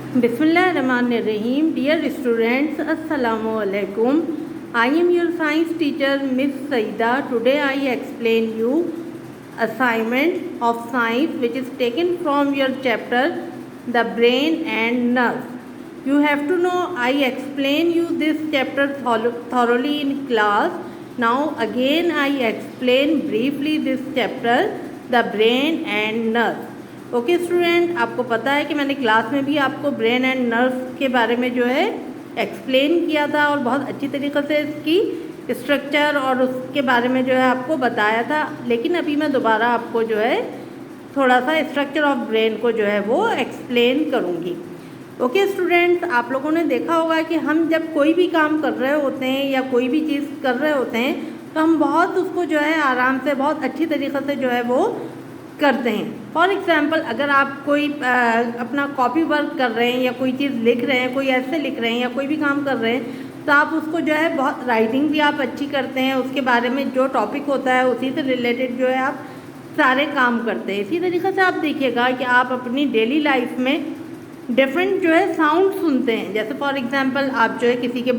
Bismillahirrahmanirrahim. Dear students, Assalamu alaikum. I am your science teacher, Miss Saida. Today I explain you assignment of science which is taken from your chapter The Brain and Nerves. You have to know I explain you this chapter thoroughly in class. Now again I explain briefly this chapter The Brain and Nerves. Okay student, आपको पता है कि मैंने class में भी आपको brain and nerves के बारे में जो है एक्सप्लेन किया था और बहुत अच्छी तरीक़े से इसकी स्ट्रक्चर और उसके बारे में जो है आपको बताया था। लेकिन अभी मैं दोबारा आपको जो है थोड़ा सा स्ट्रक्चर ऑफ ब्रेन को जो है वो एक्सप्लेन करूँगी। ओके स्टूडेंट्स, आप लोगों ने देखा होगा कि हम जब कोई भी काम कर रहे होते हैं या कोई भी चीज़ कर रहे होते हैं तो हम बहुत उसको जो है आराम से बहुत अच्छी तरीक़े से जो है वो करते हैं। फॉर एग्ज़ाम्पल, अगर आप कोई अपना कॉपी वर्क कर रहे हैं या कोई चीज़ लिख रहे हैं, कोई ऐसे लिख रहे हैं या कोई भी काम कर रहे हैं तो आप उसको जो है बहुत राइटिंग भी आप अच्छी करते हैं, उसके बारे में जो टॉपिक होता है उसी से रिलेटेड जो है आप सारे काम करते हैं। इसी तरीके से आप देखिएगा कि आप अपनी डेली लाइफ में डिफरेंट जो है साउंड सुनते हैं। जैसे फॉर एग्ज़ाम्पल आप जो है किसी के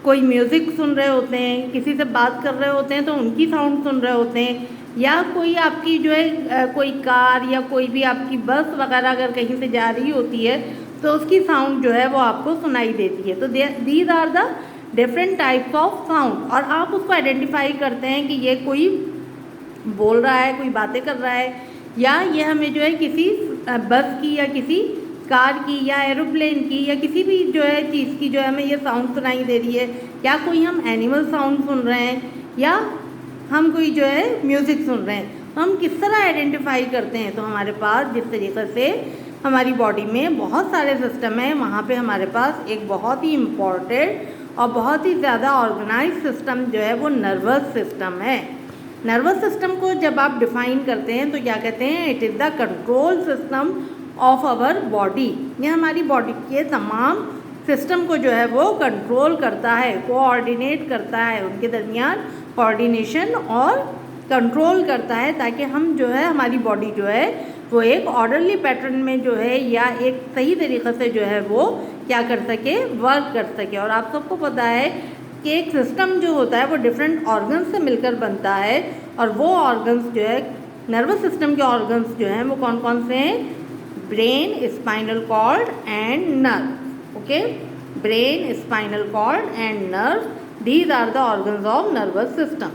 कोई म्यूज़िक सुन रहे होते हैं, किसी से बात कर रहे होते हैं तो उनकी साउंड सुन रहे होते हैं, या कोई आपकी जो है कोई कार या कोई भी आपकी बस वगैरह अगर कहीं से जा रही होती है तो उसकी साउंड जो है वो आपको सुनाई देती है। तो these are the different types of sound, और आप उसको आइडेंटिफाई करते हैं कि ये कोई बोल रहा है, कोई बातें कर रहा है, या ये हमें जो है किसी बस की या किसी कार की या एरोप्लेन की या किसी भी जो है चीज़ की जो है हमें ये साउंड सुनाई दे रही है, या कोई हम एनिमल साउंड सुन रहे हैं, या हम कोई जो है म्यूज़िक सुन रहे हैं। तो हम किस तरह आइडेंटिफाई करते हैं? तो हमारे पास जिस तरीक़े से हमारी बॉडी में बहुत सारे सिस्टम हैं, वहाँ पे हमारे पास एक बहुत ही इम्पॉर्टेंट और बहुत ही ज़्यादा ऑर्गेनाइज सिस्टम जो है वो नर्वस सिस्टम है। नर्वस सिस्टम को जब आप डिफ़ाइन करते हैं तो क्या कहते हैं? It is the control system of our body. ये हमारी बॉडी के तमाम सिस्टम को जो है वो कंट्रोल करता है, कोऑर्डिनेट करता है, उनके दरमियान कोऑर्डिनेशन और कंट्रोल करता है, ताकि हम जो है हमारी बॉडी जो है वो एक ऑर्डरली पैटर्न में जो है या एक सही तरीक़े से जो है वो क्या कर सके, वर्क कर सके। और आप सबको पता है कि एक सिस्टम जो होता है वो डिफरेंट ऑर्गन्स से मिलकर बनता है, और वो ऑर्गन्स जो है नर्वस सिस्टम के ऑर्गन्स जो हैं वो कौन कौन से हैं? Brain, spinal cord and nerve. Okay, brain, spinal cord and nerve, these are the organs of nervous system.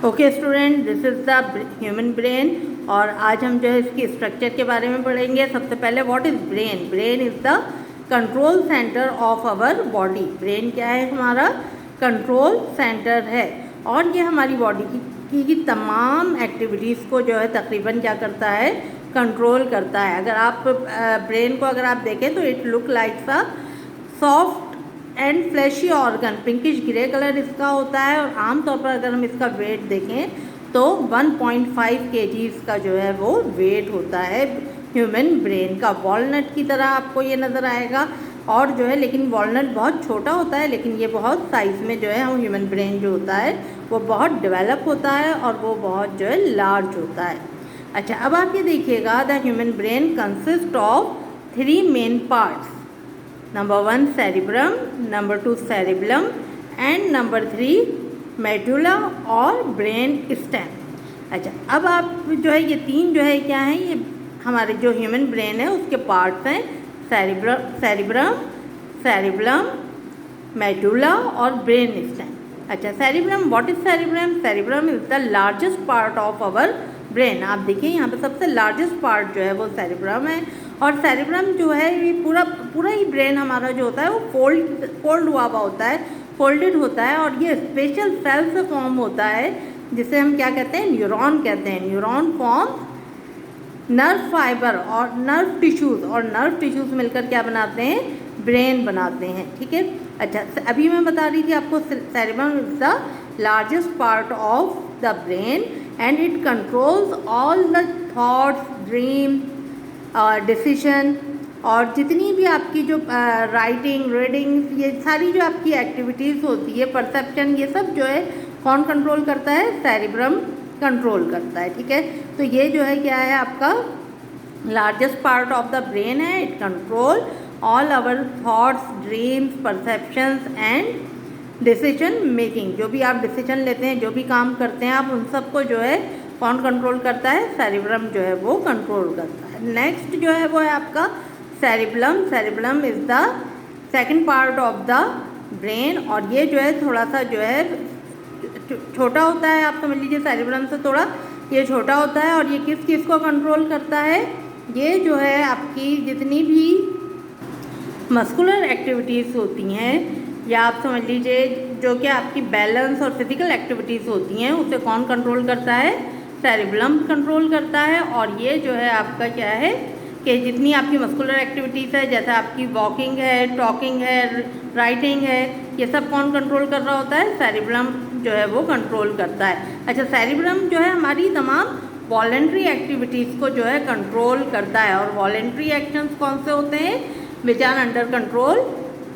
Okay student, this is the human brain, और आज हम जो है इसकी स्ट्रक्चर के बारे में पढ़ेंगे। सबसे पहले what is brain? Brain is the control centre of our body. Brain क्या है? हमारा कंट्रोल सेंटर है, और ये हमारी बॉडी की तमाम एक्टिविटीज़ को जो है तकरीबन क्या करता है? कंट्रोल करता है। अगर आप ब्रेन को अगर आप देखें तो it look like a soft and fleshy organ, pinkish grey colour इसका होता है, और आमतौर पर अगर हम इसका वेट देखें तो 1.5 kg का जो है वो वेट होता है ह्यूमन ब्रेन का। वॉलनट की तरह आपको ये नज़र आएगा, और जो है लेकिन वॉलनट बहुत छोटा होता है, लेकिन ये बहुत साइज़ में जो है हम ह्यूमन ब्रेन जो होता है वो बहुत डेवलप होता है और वो बहुत जो है लार्ज होता है। अच्छा, अब आप ये देखिएगा, the human brain consist of 3 main parts. Number 1 cerebrum, number 2 cerebellum and number 3 medulla और ब्रेन स्टेम। अच्छा, अब आप जो है ये 3 जो है क्या हैं? ये हमारे जो ह्यूमन ब्रेन है उसके पार्ट्स हैं, सेरिब्रम, सेरिबलम, मेडुला और ब्रेन स्टेम। अच्छा, cerebrum, what is cerebrum? Cerebrum is the largest part of our brain. आप देखिए यहाँ पे सबसे लार्जेस्ट पार्ट जो है वो सेरिब्रम है, और सेरिब्रम जो है ये पूरा ही ब्रेन हमारा जो होता है वो फोल्ड हुआ होता है, फोल्डेड होता है, और ये स्पेशल सेल से फॉर्म होता है जिसे हम क्या कहते हैं? न्यूरॉन कहते हैं। न्यूरॉन फॉर्म नर्व फाइबर और नर्व टिश्यूज़, और नर्व टिश्यूज़ मिलकर क्या बनाते हैं? ब्रेन बनाते हैं। ठीक है। अच्छा, अभी मैं बता रही थी आपको cerebrum is the largest part of the brain and it controls all the thoughts, dream, decision, और जितनी भी आपकी जो राइटिंग, रीडिंग, ये सारी जो आपकी एक्टिविटीज़ होती है, परसेप्शन, ये सब जो है कौन कंट्रोल करता है? सेरिब्रम कंट्रोल करता है। ठीक है। तो ये जो है क्या है आपका largest part of the brain है। It control all our thoughts, dreams, perceptions and decision making. जो भी आप डिसीजन लेते हैं, जो भी काम करते हैं आप, उन सबको जो है कौन कंट्रोल करता है? सेरिब्रम जो है वो कंट्रोल करता है। नेक्स्ट जो है वो है आपका cerebellum. Cerebellum is the second part of the brain, और ये जो है थोड़ा सा जो है छोटा होता है। आप समझ लीजिए सेरिब्रम से थोड़ा ये छोटा होता है। और ये किस चीज़ को कंट्रोल करता है? ये जो है आपकी जितनी भी मस्कुलर एक्टिविटीज़ होती हैं, या आप समझ लीजिए जो कि आपकी बैलेंस और फिजिकल एक्टिविटीज़ होती हैं, उसे कौन कंट्रोल करता है? सेरिब्लम कंट्रोल करता है। और ये जो है आपका क्या है कि जितनी आपकी मस्कुलर एक्टिविटीज़ है, जैसे आपकी वॉकिंग है, टॉकिंग है, राइटिंग है, ये सब कौन कंट्रोल कर रहा होता है? सेरिब्लम जो है वो कंट्रोल करता है। अच्छा, सेरिब्लम जो है हमारी तमाम वॉलेंट्री एक्टिविटीज़ को जो है कंट्रोल करता है। और वॉलेंट्री एक्शंस कौन से होते हैं? Which are under control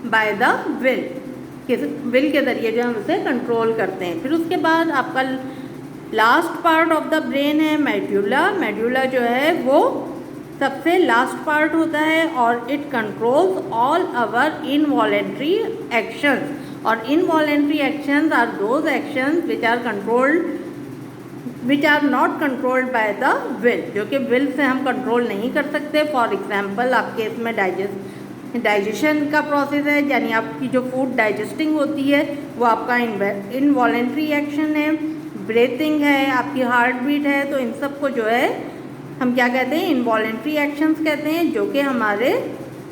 by the will. किस विल के ज़रिए जो हम उसे कंट्रोल करते हैं। फिर उसके बाद आपका last part of the brain है मेड्यूला। मेड्यूला जो है वो सबसे लास्ट पार्ट होता है, और it controls all our involuntary actions. और involuntary actions are those actions which are not controlled by the will, जो कि विल से हम कंट्रोल नहीं कर सकते। फॉर एग्जाम्पल आपके इसमें डाइजेशन का प्रोसेस है, यानी आपकी जो फूड डाइजेस्टिंग होती है वो आपका इनवॉलेंट्री एक्शन है। ब्रीथिंग है, आपकी हार्ट बीट है, तो इन सब को जो है हम क्या कहते हैं? इनवॉलेंट्री एक्शंस कहते हैं, जो कि हमारे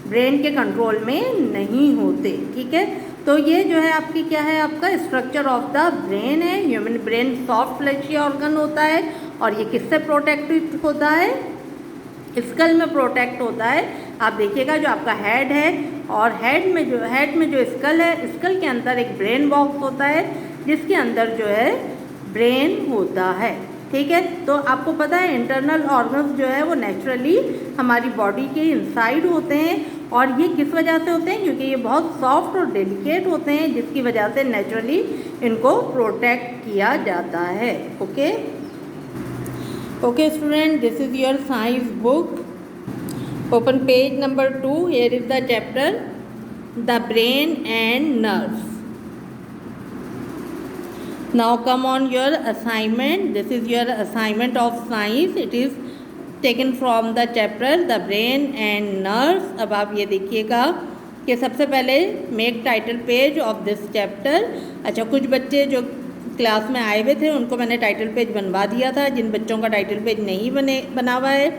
ब्रेन के कंट्रोल में नहीं होते। ठीक है, तो ये जो है आपकी क्या है? आपका स्ट्रक्चर ऑफ द ब्रेन है। Human brain soft fleshy organ होता है, और ये किससे प्रोटेक्टेड होता है? स्कल में प्रोटेक्ट होता है। आप देखिएगा जो आपका हेड है, और हेड में जो स्कल है, स्कल के अंदर एक ब्रेन बॉक्स होता है, जिसके अंदर जो है ब्रेन होता है। ठीक है, तो आपको पता है इंटरनल ऑर्गन्स जो है वो नेचुरली हमारी बॉडी के इनसाइड होते हैं। और ये किस वजह से होते हैं? क्योंकि ये बहुत सॉफ्ट और डेलिकेट होते हैं, जिसकी वजह से नेचुरली इनको प्रोटेक्ट किया जाता है। Okay student, this is your science book. Open page number 2। Here is the chapter the brain and nerves. Now come on your assignment. This is your assignment of science. It is taken from the chapter the brain and nerves. अब आप ये देखिएगा कि सबसे पहले make title page of this chapter. अच्छा, कुछ बच्चे जो क्लास में आए हुए थे उनको मैंने टाइटल पेज बनवा दिया था। जिन बच्चों का टाइटल पेज नहीं बना हुआ है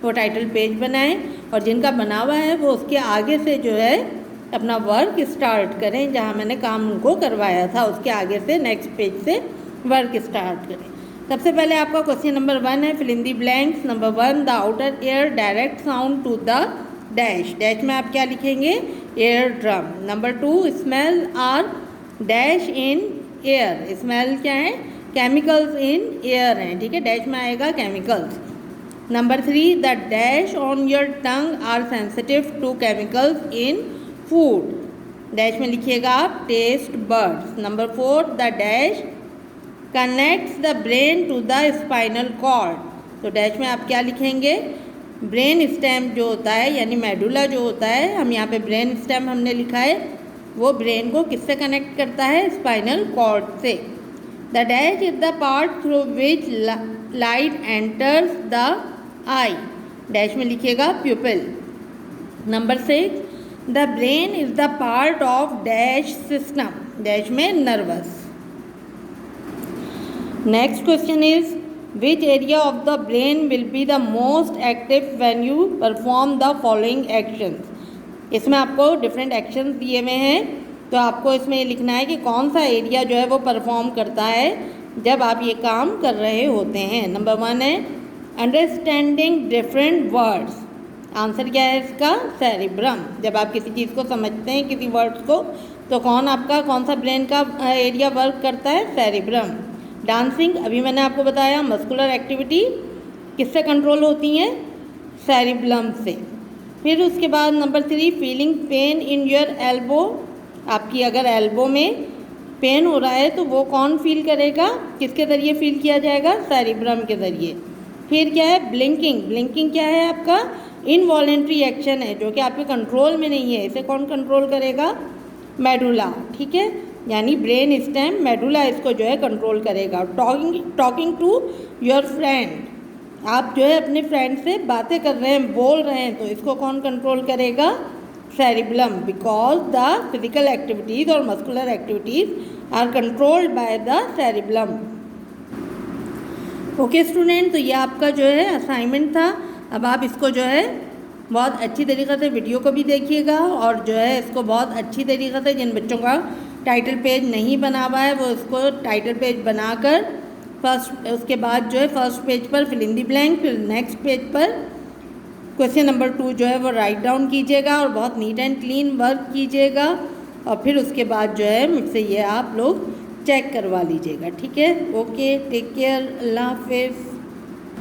वो टाइटल पेज बनाएं, और जिनका बना हुआ है वो उसके आगे से जो है अपना वर्क स्टार्ट करें। जहाँ मैंने काम उनको करवाया था उसके आगे से नेक्स्ट पेज से वर्क स्टार्ट करें। सबसे पहले आपका क्वेश्चन नंबर 1 है, fill in the blanks. Number 1, the outer ear direct sound to the dash. Dash में आप क्या लिखेंगे? Ear drum. Number 2, smell are dash in air. Smell क्या है? केमिकल्स इन एयर हैं। ठीक है, डैश में आएगा chemicals. Number 3, the dash on your tongue are sensitive to chemicals in food. Dash में लिखिएगा आप taste buds. Number 4, the dash connects the brain to the spinal cord. तो डैश में आप क्या लिखेंगे? ब्रेन स्टेम जो होता है, यानी मेडुला जो होता है, हम यहाँ पे ब्रेन स्टेम हमने लिखा है, वो ब्रेन को किससे कनेक्ट करता है? स्पाइनल कॉर्ड से। The dash is the part through which light enters the eye. Dash में लिखिएगा pupil. Number 6, the brain is the part of dash system. Dash में nervous. Next question is which area of the brain will be the most active when you perform the following actions. इसमें आपको different actions दिए हुए हैं, तो आपको इसमें ये लिखना है कि कौन सा एरिया जो है वो परफॉर्म करता है जब आप ये काम कर रहे होते हैं। नंबर 1 है अंडरस्टैंडिंग डिफरेंट वर्ड्स। आंसर क्या है इसका? सेरिब्रम। जब आप किसी चीज़ को समझते हैं, किसी वर्ड्स को, तो कौन सा ब्रेन का एरिया वर्क करता है? सेरिब्रम। डांसिंग, अभी मैंने आपको बताया, मस्कुलर एक्टिविटी किससे कंट्रोल होती हैं? सेरिब्रम से। फिर उसके बाद number 3, feeling pain in your elbow. आपकी अगर एल्बो में पेन हो रहा है तो वो कौन फील करेगा? किसके ज़रिए फील किया जाएगा? सेरिब्रम के ज़रिए। फिर क्या है ब्लिंकिंग, ब्लिंकिंग क्या है आपका इनवॉलेंट्री एक्शन है जो कि आपके कंट्रोल में नहीं है, इसे कौन कंट्रोल करेगा, मेडुला, ठीक है, यानी ब्रेन स्टेम मेडुला इसको जो है कंट्रोल करेगा। टॉकिंग टू योर फ्रेंड, आप जो है अपने फ्रेंड से बातें कर रहे हैं, बोल रहे हैं, तो इसको कौन कंट्रोल करेगा, cerebellum, because the physical activities और muscular activities are controlled by the cerebellum. Okay student, तो ये आपका जो है असाइनमेंट था। अब आप इसको जो है बहुत अच्छी तरीक़े से वीडियो को भी देखिएगा और जो है इसको बहुत अच्छी तरीक़े से, जिन बच्चों का टाइटल पेज नहीं बना हुआ है वो इसको टाइटल पेज बनाकर फर्स्ट, उसके बाद जो है फर्स्ट पेज पर फिल इन द ब्लैंक, फिर नेक्स्ट पेज पर क्वेश्चन नंबर 2 जो है वो राइट डाउन कीजिएगा और बहुत नीट एंड क्लीन वर्क कीजिएगा और फिर उसके बाद जो है मुझसे ये आप लोग चेक करवा लीजिएगा, ठीक है। ओके, टेक केयर, अल्लाह हाफिज़।